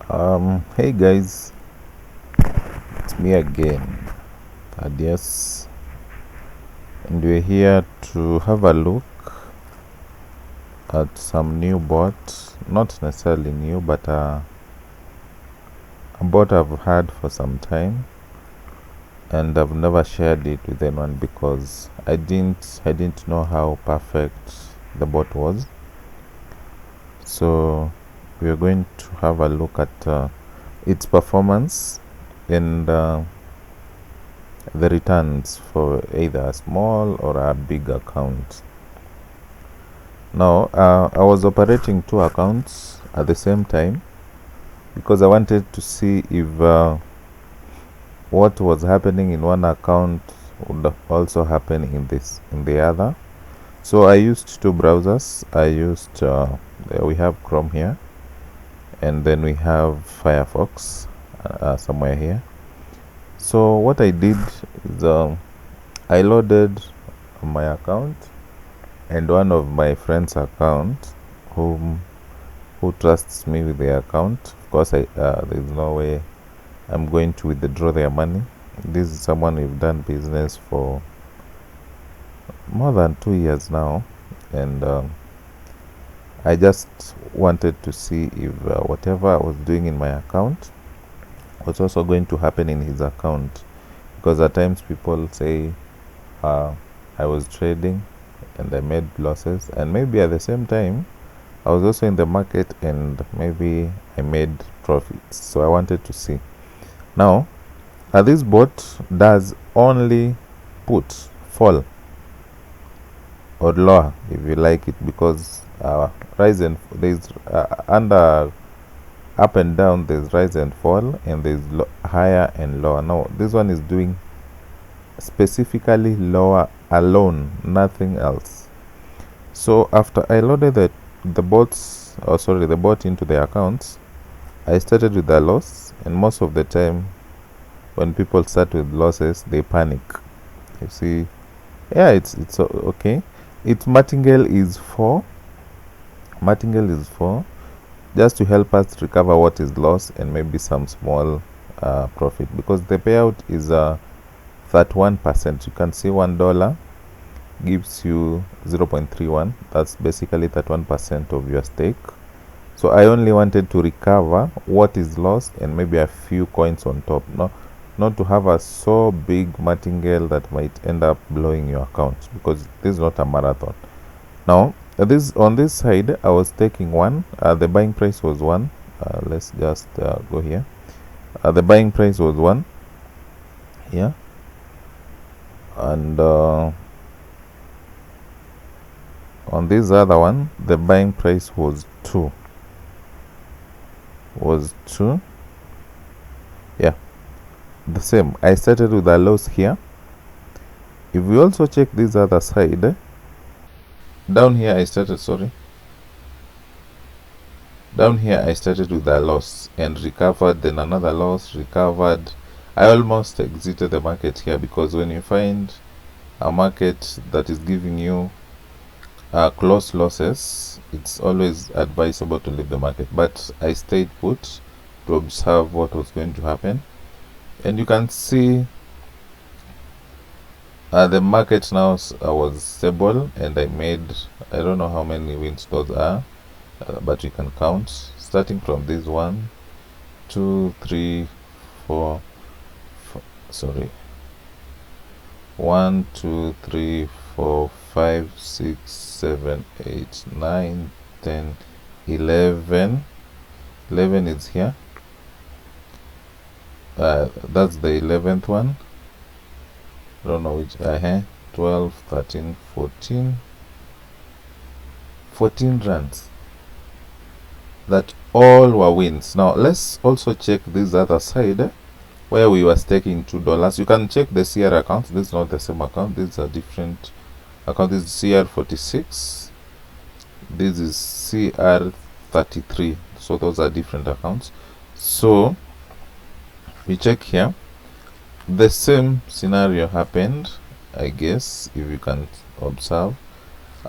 Hey guys, it's me again, Adias, and we're here to have a look at some new bot. Not necessarily new, but a bot I've had for some time, and I've never shared it with anyone because I didn't know how perfect the bot was. So we're going to have a look at its performance and the returns for either a small or a big account. Now, I was operating two accounts at the same time because I wanted to see if what was happening in one account would also happen in the other. So I used two browsers. We have Chrome here, and then we have Firefox somewhere here. So what I did is I loaded my account and one of my friend's account who trusts me with their account. Of course, there's no way I'm going to withdraw their money. This is someone we've done business for more than 2 years now, and I just wanted to see if whatever I was doing in my account was also going to happen in his account, because at times people say I was trading and I made losses, and maybe at the same time I was also in the market and maybe I made profits. So I wanted to see. Now, this bot does only put, fall, or lower if you like it, because rise and there's under up and down, there's rise and fall, and there's higher and lower. Now this one is doing specifically lower alone, nothing else. So after I loaded the bot into the accounts, I started with a loss, and most of the time when people start with losses, they panic. You see, yeah, it's okay. Its martingale is 4. Martingale is 4, just to help us recover what is lost and maybe some small profit, because the payout is 31%. You can see $1 gives you 0.31. That's basically 31% of your stake. So I only wanted to recover what is lost and maybe a few coins on top, not to have a so big martingale that might end up blowing your account, because this is not a marathon. Now on this side I was taking 1. The buying price was 1. Let's just go here. The buying price was 1 here, and on this other one the buying price was 2. Yeah, the same. I started with a loss here. If we also check this other side, down here I started with a loss and recovered, then another loss, recovered. I almost exited the market here, because when you find a market that is giving you close losses, it's always advisable to leave the market. But I stayed put to observe what was going to happen, and you can see the market now was stable, and I made, I don't know how many wins those are, but you can count starting from this 1, 2, 3, 4, 1, 2, 3, 4, 5, 6, 7, 8, 9, 10, 11. 11 is here. That's the 11th one. I don't know which. 12, 13, 14. 14 runs. That all were wins. Now let's also check this other side where we were staking $2. You can check the CR account. This is not the same account. This is a different account. This is CR46. This is CR33. So those are different accounts. So we check here. The same scenario happened, I guess, if you can observe.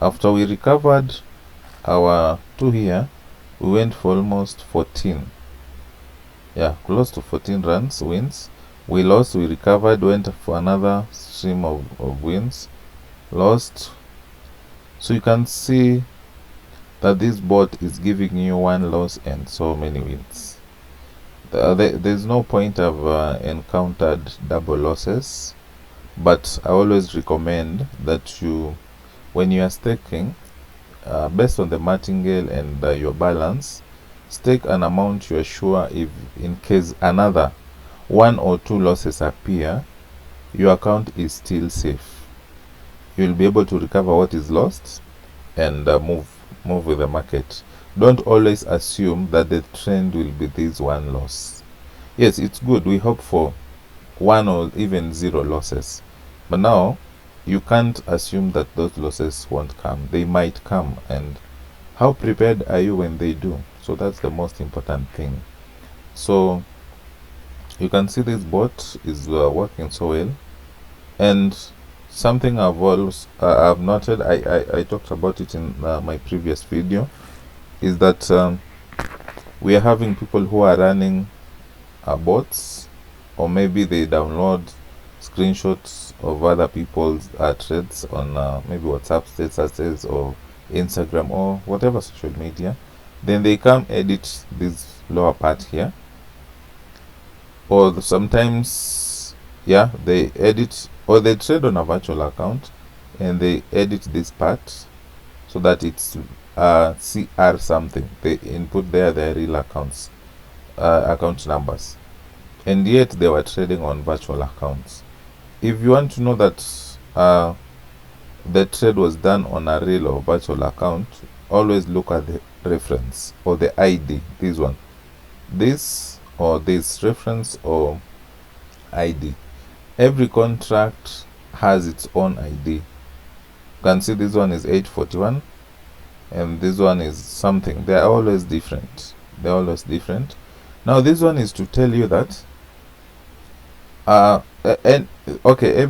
After we recovered our 2 here, we went for almost 14. yeah, close to 14 runs wins. We lost, we recovered, went for another stream of wins, lost. So you can see that this bot is giving you one loss and so many wins. There's no point I've encountered double losses, but I always recommend that you, when you are staking, based on the martingale and your balance, stake an amount you are sure, if in case another 1 or 2 losses appear, your account is still safe. You'll be able to recover what is lost and move with the market. Don't always assume that the trend will be this one loss. Yes, it's good, we hope for 1 or even 0 losses, but now you can't assume that those losses won't come. They might come, and how prepared are you when they do? So that's the most important thing. So you can see this bot is working so well. And something I've noted, I talked about it in my previous video, is that we are having people who are running bots, or maybe they download screenshots of other people's trades on maybe WhatsApp statuses or Instagram or whatever social media. Then they come edit this lower part here, or sometimes, yeah, they edit, or they trade on a virtual account and they edit this part so that it's CR something. They input there their real accounts, account numbers, and yet they were trading on virtual accounts. If you want to know that the trade was done on a real or virtual account, always look at the reference or the ID. This one, this or this reference or ID. Every contract has its own ID. You can see this one is 841 and this one is something. They are always different. They're always different. Now this one is to tell you that and okay,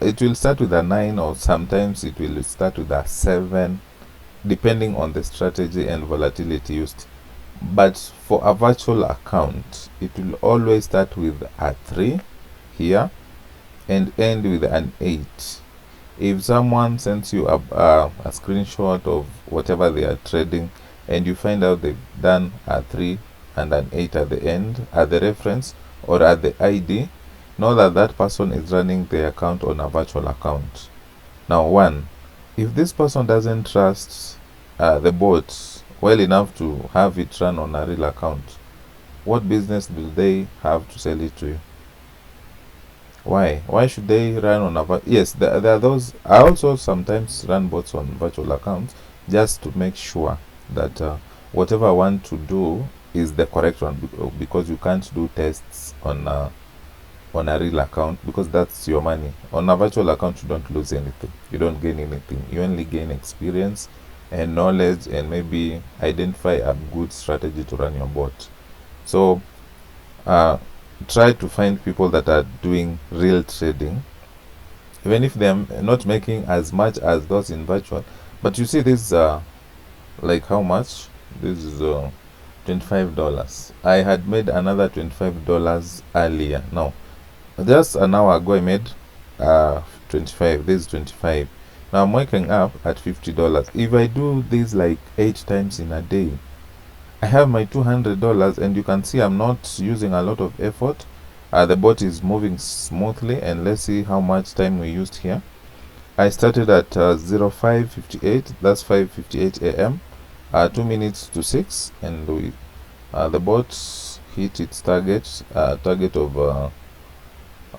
it will start with a 9, or sometimes it will start with a 7, depending on the strategy and volatility used. But for a virtual account, it will always start with a 3 here and end with an 8. If someone sends you a screenshot of whatever they are trading and you find out they've done a 3 and an 8 at the end, at the reference or at the ID, know that that person is running the account on a virtual account. Now, one, if this person doesn't trust the bot well enough to have it run on a real account, what business do they have to sell it to you? Why should they run on a yes, there are those. I also sometimes run bots on virtual accounts just to make sure that whatever I want to do is the correct one, because you can't do tests on a real account, because that's your money. On a virtual account, you don't lose anything, you don't gain anything, you only gain experience and knowledge, and maybe identify a good strategy to run your bot. So try to find people that are doing real trading, even if they're not making as much as those in virtual. But you see this, like how much? This is $25. I had made another $25 earlier. Now, just an hour ago I made 25. This is 25. Now I'm waking up at $50. If I do this like 8 times in a day, I have my $200, and you can see I'm not using a lot of effort. The bot is moving smoothly, and let's see how much time we used here. I started at 05:58, that's 5:58 a.m. 2 minutes to 6, and we the bot hit its target of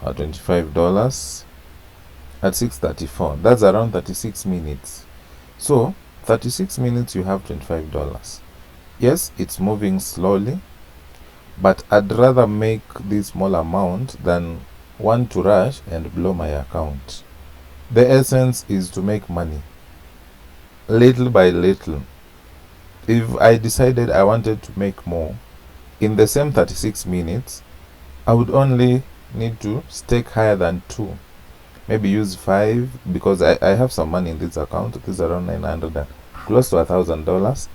$25 at 6:34. That's around 36 minutes. So 36 minutes you have $25. Yes, it's moving slowly, but I'd rather make this small amount than want to rush and blow my account. The essence is to make money little by little. If I decided I wanted to make more in the same 36 minutes, I would only need to stake higher than 2, maybe use 5, because I have some money in this account. This is around 900 and close to $1,000.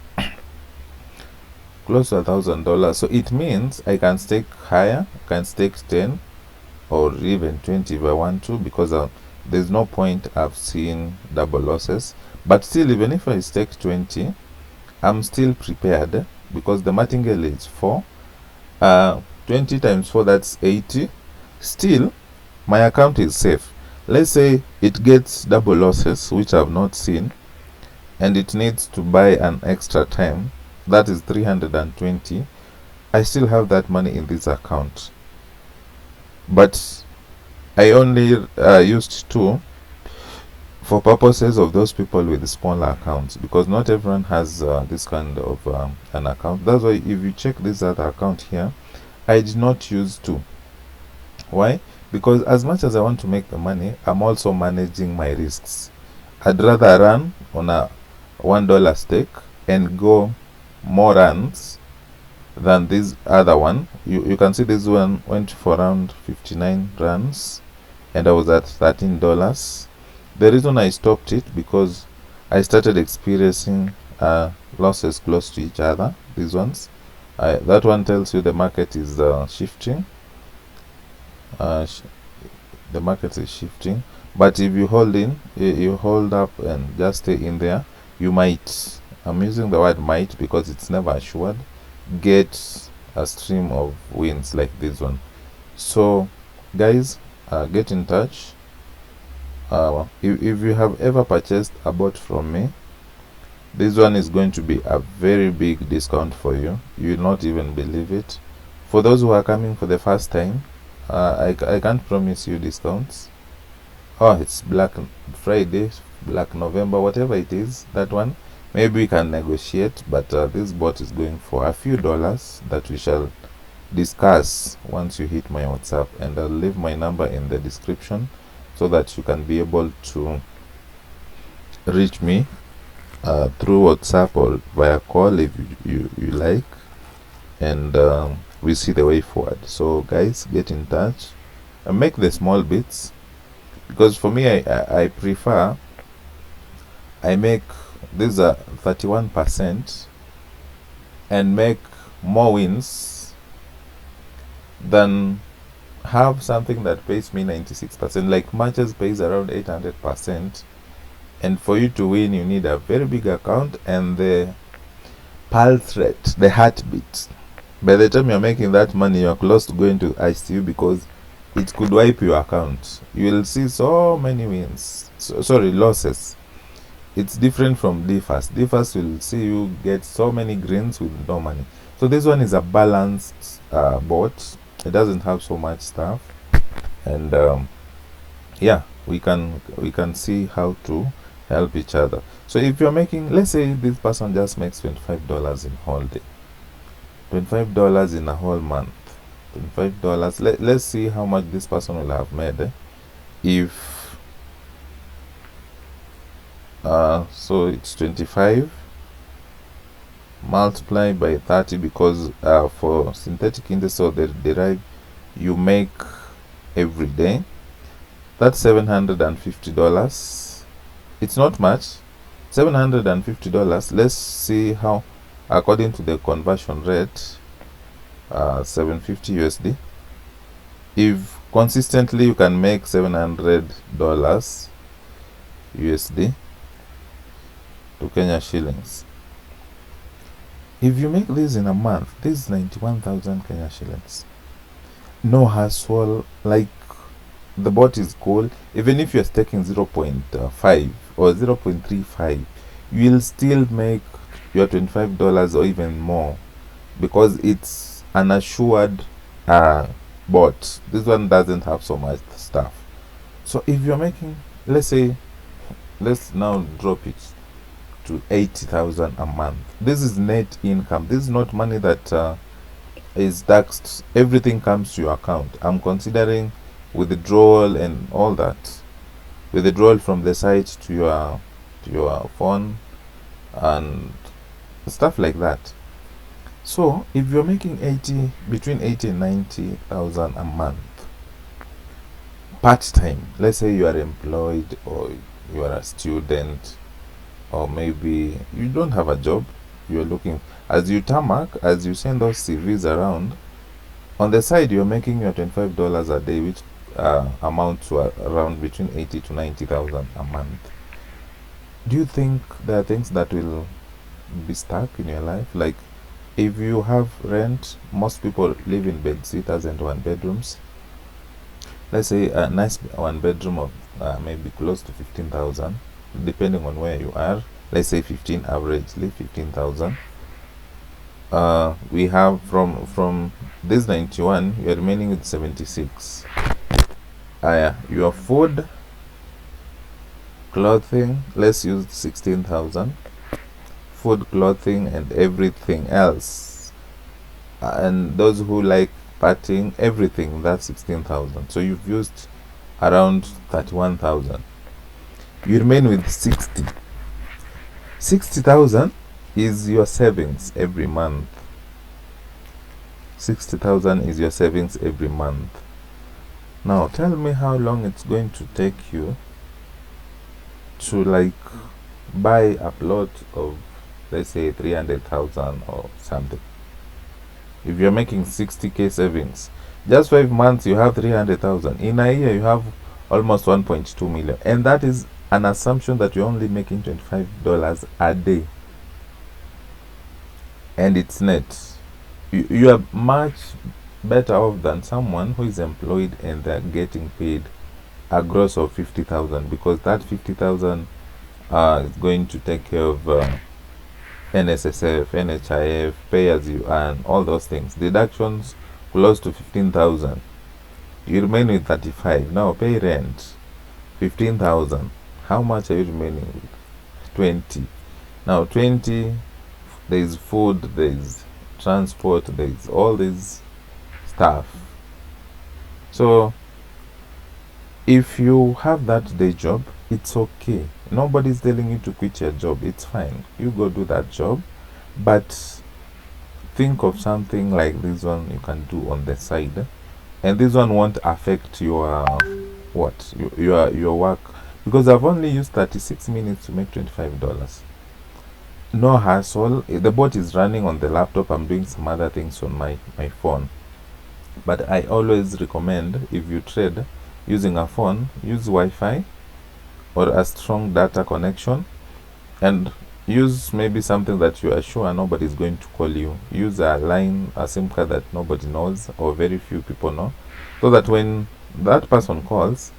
close to $1,000. So it means I can stake higher, I can stake 10 or even 20 if I want to, because there's no point I've seen double losses. But still, even if I stake 20, I'm still prepared, because the martingale is 4. 20 times 4, that's 80. Still, my account is safe. Let's say it gets double losses, which I've not seen, and it needs to buy an extra time, that is 320. I still have that money in this account, but I only used 2 for purposes of those people with smaller accounts, because not everyone has this kind of an account. That's why if you check this other account here, I did not use 2. Why? Because as much as I want to make the money, I'm also managing my risks. I'd rather run on a $1 stake and go more runs than this other one. You can see this one went for around 59 runs and I was at $13. The reason I stopped it, because I started experiencing losses close to each other. These ones, that one tells you the market is shifting. The market is shifting, but if you hold in, you hold up and just stay in there, you might, I'm using the word might because it's never assured, get a stream of wins like this one. So guys, get in touch. If you have ever purchased a bot from me, this one is going to be a very big discount for you. You will not even believe it. For those who are coming for the first time, I can't promise you discounts. Oh, it's Black Friday, Black November, whatever it is, that one maybe we can negotiate, but this bot is going for a few dollars that we shall discuss once you hit my WhatsApp, and I'll leave my number in the description so that you can be able to reach me through WhatsApp or via call if you like, and we see the way forward. So guys, get in touch and make the small bits, because for me, I prefer, I make these are 31% and make more wins than have something that pays me 96%. Like matches pays around 800%, and for you to win you need a very big account and the pulse rate, the heartbeat. By the time you're making that money, you're close to going to ICU, because it could wipe your account. You will see so many wins, losses. It's different from DFAS. DFAS will see you get so many greens with no money. So this one is a balanced bot. It doesn't have so much stuff, and yeah, we can see how to help each other. So if you're making, let's say this person just makes $25 in whole day, $25 in a whole month, $25. Let's see how much this person will have made if so it's 25 multiplied by 30, because for synthetic index or the Deriv you make every day, that's $750. It's not much, $750. Let's see how, according to the conversion rate, 750 USD. If consistently you can make $700 USD to Kenya shillings, if you make this in a month, this is 91,000 Kenya shillings. No hassle, like the bot is cool. Even if you're staking 0.5 or 0.35, you will still make your $25 or even more, because it's an assured bot. This one doesn't have so much stuff. So if you're making, let's say, let's now drop it to 80,000 a month. This is net income. This is not money that is taxed. Everything comes to your account. I'm considering withdrawal and all that, withdrawal from the site to your phone and stuff like that. So if you're making between 80 and 90,000 a month part-time, let's say you are employed or you are a student, or maybe you don't have a job, you're looking, as you tarmac, as you send those CVs around, on the side you're making your $25 a day, which amount to around between 80 to 90,000 a month. Do you think there are things that will be stuck in your life? Like, if you have rent, most people live in bed sitters and one bedrooms. Let's say a nice one bedroom of maybe close to 15,000, depending on where you are. Let's say 15 averagely, 15,000. We have from this 91, you're remaining with 76. Your food, clothing, let's use 16,000. Food, clothing, and everything else. And those who like partying, everything, that's 16,000. So you've used around 31,000. You remain with 60. 60,000 is your savings every month. 60,000 is your savings every month. Now tell me how long it's going to take you to like buy a plot of, let's say, 300,000 or something. If you're making 60k savings, just 5 months you have 300,000. In a year you have almost 1.2 million, and that is an assumption that you're only making $25 a day, and it's net. You are much better off than someone who is employed and they're getting paid a gross of 50,000, because that 50,000 is going to take care of NSSF, NHIF, pay as you earn, all those things. Deductions close to 15,000. You remain with 35. Now pay rent 15,000. How much are you remaining with? 20. Now 20, there is food, there is transport, there is all this stuff. So if you have that day job, it's okay. Nobody's telling you to quit your job. It's fine. You go do that job, but think of something like this one you can do on the side, and this one won't affect your your work, because I've only used 36 minutes to make $25. No hassle. The bot is running on the laptop. I'm doing some other things on my phone, but I always recommend, if you trade using a phone, use Wi-Fi or a strong data connection, and use maybe something that you are sure nobody's going to call you. Use a line, a SIM card that nobody knows or very few people know, so that when that person calls,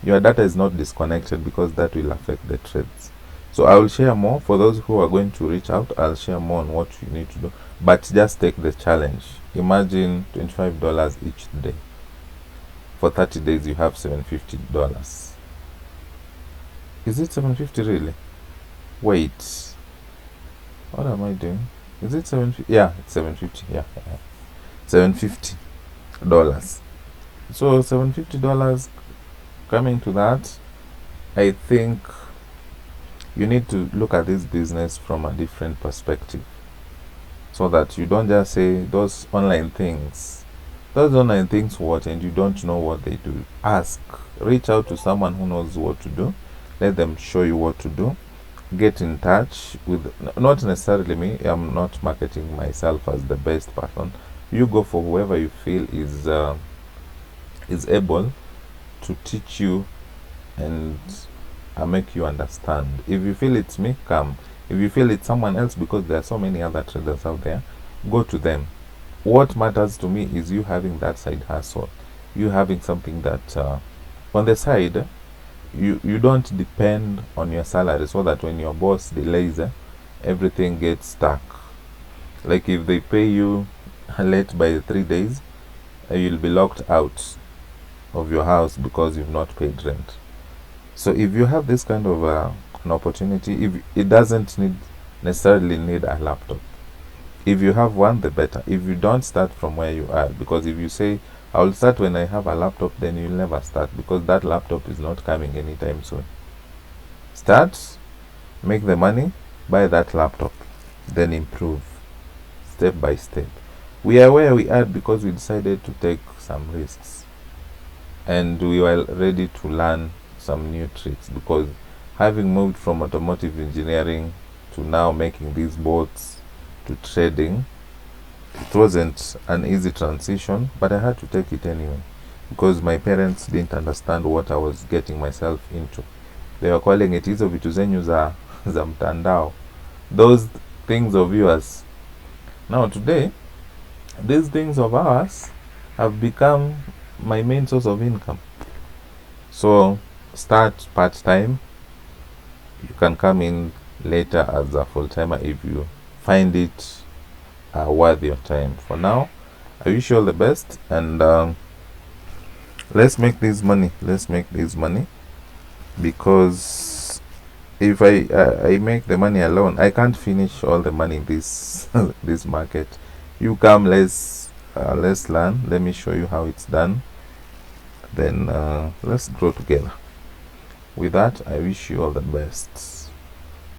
your data is not disconnected, because that will affect the trades. So I will share more for those who are going to reach out. I'll share more on what you need to do, but just take the challenge. Imagine $25 each day. For 30 days you have $750. Is it 750 really? Wait, what am I doing? Is it 750? Yeah, it's 750. Yeah. $750. So $750, coming to that, I think you need to look at this business from a different perspective, so that you don't just say those online things what, and you don't know what they do. Ask, reach out to someone who knows what to do. Let them show you what to do. Get in touch with, not necessarily me, I'm not marketing myself as the best person. You go for whoever you feel is able to teach you and make you understand. If you feel it's me, come. If you feel it's someone else, because there are so many other traders out there, go to them. What matters to me is you having that side hustle, you having something that on the side, you don't depend on your salary, so that when your boss delays, everything gets stuck. Like if they pay you late by 3 days, you'll be locked out of your house because you've not paid rent. So if you have this kind of an opportunity, if it doesn't necessarily need a laptop. If you have one, the better. If you don't, start from where you are, because if you say I'll start when I have a laptop, then you'll never start, because that laptop is not coming anytime soon. Start, make the money, buy that laptop, then improve step by step. We are where we are because we decided to take some risks, and we were ready to learn some new tricks, because having moved from automotive engineering to now making these boats, to trading. It wasn't an easy transition, but I had to take it anyway because my parents didn't understand what I was getting myself into. They were calling it hizo vitu zenyu za mtandao, those things of yours. Now today, these things of ours have become my main source of income. So start part-time. You can come in later as a full-timer if you find it worth your time. For now, I wish you all the best, and let's make this money. Let's make this money, because if I make the money alone, I can't finish all the money in this this market. You come, let's learn. Let me show you how it's done. Then let's grow together. With that, I wish you all the best.